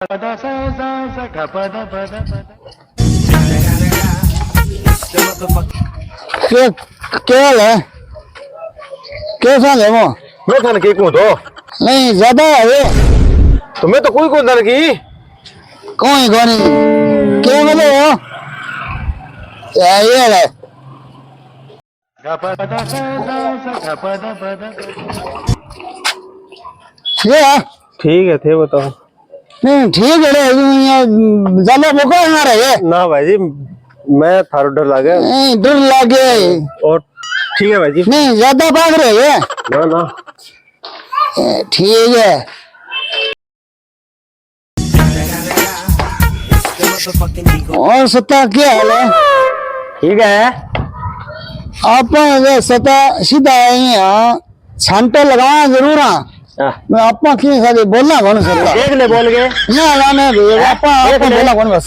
क्या हाल है? कैसा है वो? मैं थाने की कहूँ तो नहीं ज्यादा है ये। तुम्हें तो कोई को थाने की कौन क्या बोले हो? ये है ये है? ठीक है थे बताओ। नहीं ठीक है रे, ज्यादा भूखा है हमारा ये। ना भाई जी मैं थारो डर लगे नहीं डर लगे। और ठीक है भाई जी। नहीं ज्यादा भाग रहे ये। ना ना ठीक है। और सत्ता क्या हाल है? ठीक है आप सत्ता सीधा यहाँ छांटे लगाना जरूर हाँ। मैं आपा की साथ बोलना कौन सत्ता देख ले बोल के ना लाने भी आपा बोलना कौन बस